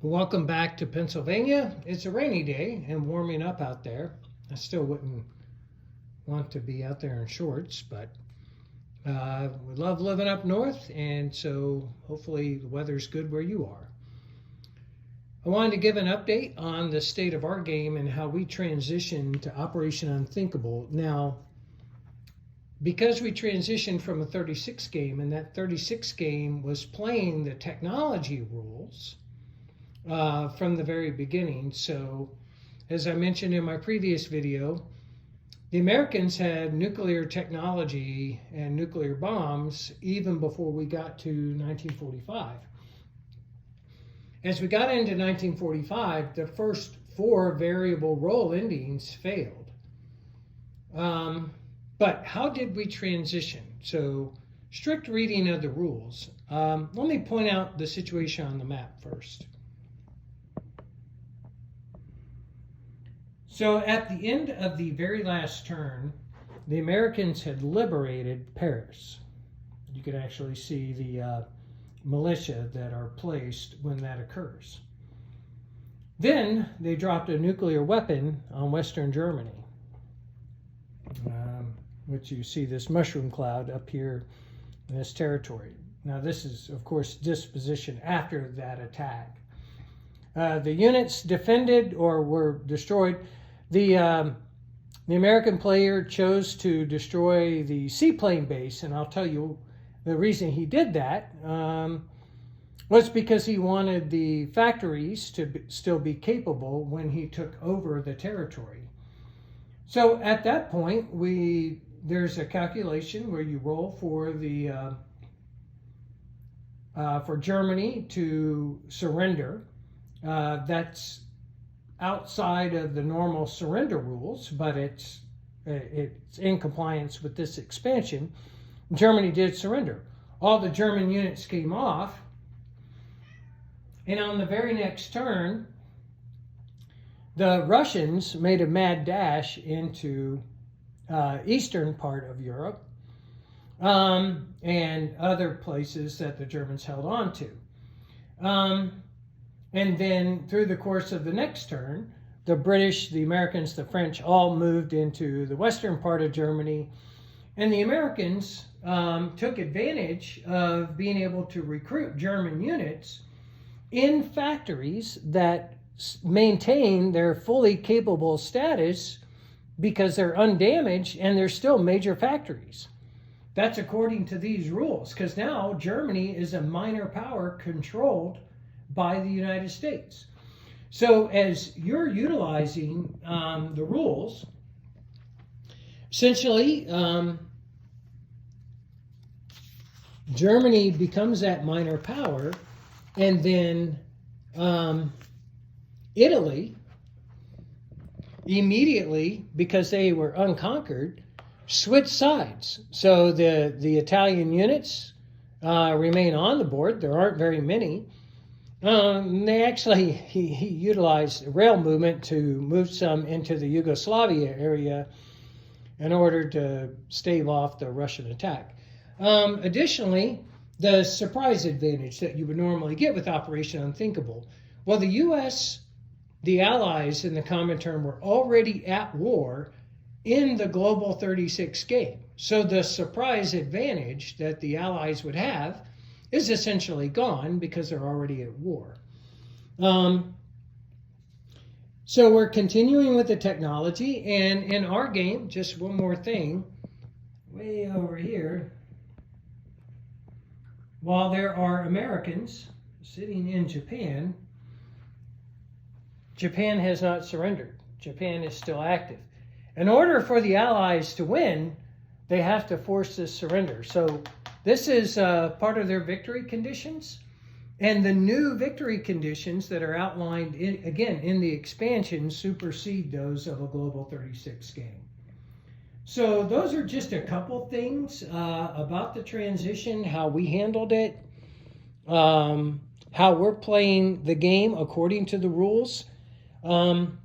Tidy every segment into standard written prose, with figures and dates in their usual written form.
Welcome back to Pennsylvania. It's a rainy day and warming up out there. I still wouldn't want to be out there in shorts, but we love living up north, and so hopefully the weather's good where you are. I wanted to give an update on the state of our game and how we transitioned to Operation Unthinkable. Now, because we transitioned from a 36 game, and that 36 game was playing the technology rules from the very beginning. So, as I mentioned in my previous video, the Americans had nuclear technology and nuclear bombs even before we got to 1945. As we got into 1945, the first 4 variable role endings failed. But how did we transition? So, strict reading of the rules. Let me point out the situation on the map first. So at the end of the very last turn, the Americans had liberated Paris. You can actually see the militia that are placed when that occurs. Then they dropped a nuclear weapon on Western Germany, which you see this mushroom cloud up here in this territory. Now this is, of course, disposition after that attack. The units defended or were destroyed. The American player chose to destroy the seaplane base, and I'll tell you the reason he did that was because he wanted the factories to still be capable when he took over the territory. So at that point, there's a calculation where you roll for the for Germany to surrender. That's outside of the normal surrender rules, but it's in compliance with this expansion. Germany did surrender. All the German units came off, and on the very next turn, the Russians made a mad dash into eastern part of Europe and other places that the Germans held on to. And then through the course of the next turn, the British, the Americans, the French all moved into the western part of Germany. And the Americans took advantage of being able to recruit German units in factories that maintain their fully capable status because they're undamaged and they're still major factories. That's according to these rules, because now Germany is a minor power controlled by the United States. So as you're utilizing the rules, essentially Germany becomes that minor power, and then Italy immediately, because they were unconquered, switched sides. So the Italian units remain on the board. There aren't very many. They actually, he utilized rail movement to move some into the Yugoslavia area in order to stave off the Russian attack. Additionally, the surprise advantage that you would normally get with Operation Unthinkable. Well, the U.S., the Allies in the Comintern were already at war in the Global 36 game. So the surprise advantage that the Allies would have is essentially gone because they're already at war. So we're continuing with the technology, and in our game, just one more thing, way over here, while there are Americans sitting in Japan, Japan has not surrendered. Japan is still active. In order for the Allies to win, they have to force this surrender. So this is part of their victory conditions, and the new victory conditions that are outlined, in the expansion supersede those of a Global 36 game. So those are just a couple things about the transition, how we handled it, how we're playing the game according to the rules. And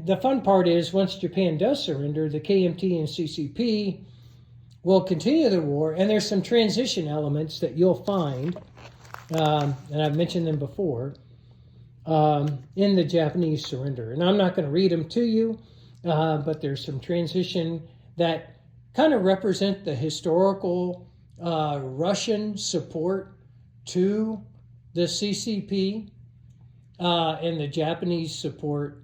the fun part is, once Japan does surrender, the KMT and CCP will continue the war, and there's some transition elements that you'll find, and I've mentioned them before, in the Japanese surrender. And I'm not going to read them to you, but there's some transition that kind of represent the historical Russian support to the CCP and the Japanese support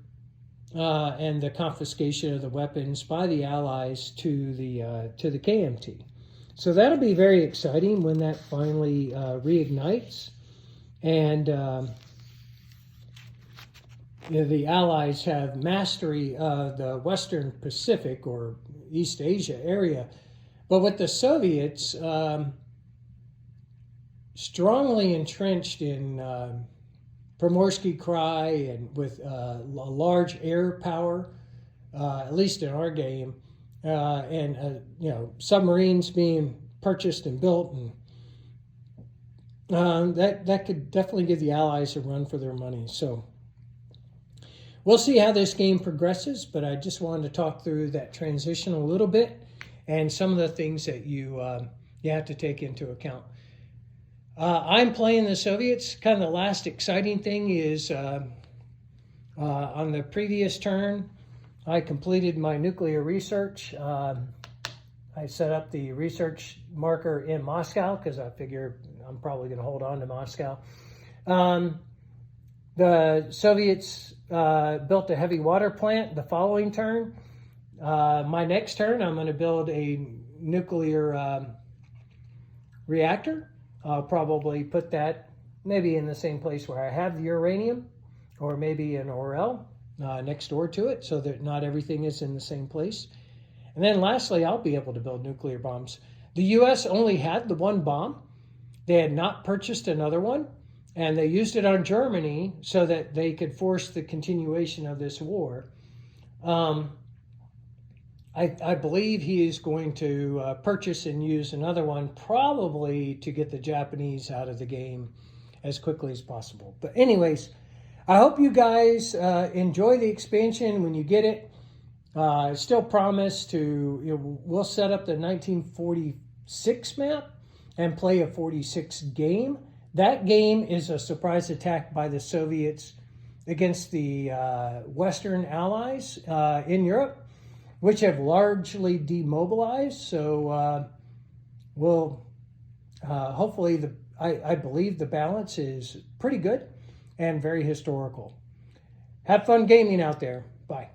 and the confiscation of the weapons by the Allies to the KMT. So that'll be very exciting when that finally reignites, and the Allies have mastery of the Western Pacific or East Asia area. But with the Soviets strongly entrenched in Primorsky Krai and with a large air power, at least in our game, and submarines being purchased and built, and that could definitely give the Allies a run for their money. So we'll see how this game progresses, but I just wanted to talk through that transition a little bit and some of the things that you have to take into account. I'm playing the Soviets. Kind of the last exciting thing is on the previous turn, I completed my nuclear research. I set up the research marker in Moscow because I figure I'm probably going to hold on to Moscow. The Soviets built a heavy water plant the following turn. My next turn, I'm going to build a nuclear reactor. I'll probably put that maybe in the same place where I have the uranium, or maybe an Orel next door to it, so that not everything is in the same place. And then lastly, I'll be able to build nuclear bombs. The U.S. only had the one bomb. They had not purchased another one, and they used it on Germany so that they could force the continuation of this war. I believe he is going to purchase and use another one, probably to get the Japanese out of the game as quickly as possible. But anyways, I hope you guys enjoy the expansion when you get it. I still promise to, we'll set up the 1946 map and play a 46 game. That game is a surprise attack by the Soviets against the Western Allies in Europe, which have largely demobilized. So we'll hopefully, I believe the balance is pretty good and very historical. Have fun gaming out there. Bye.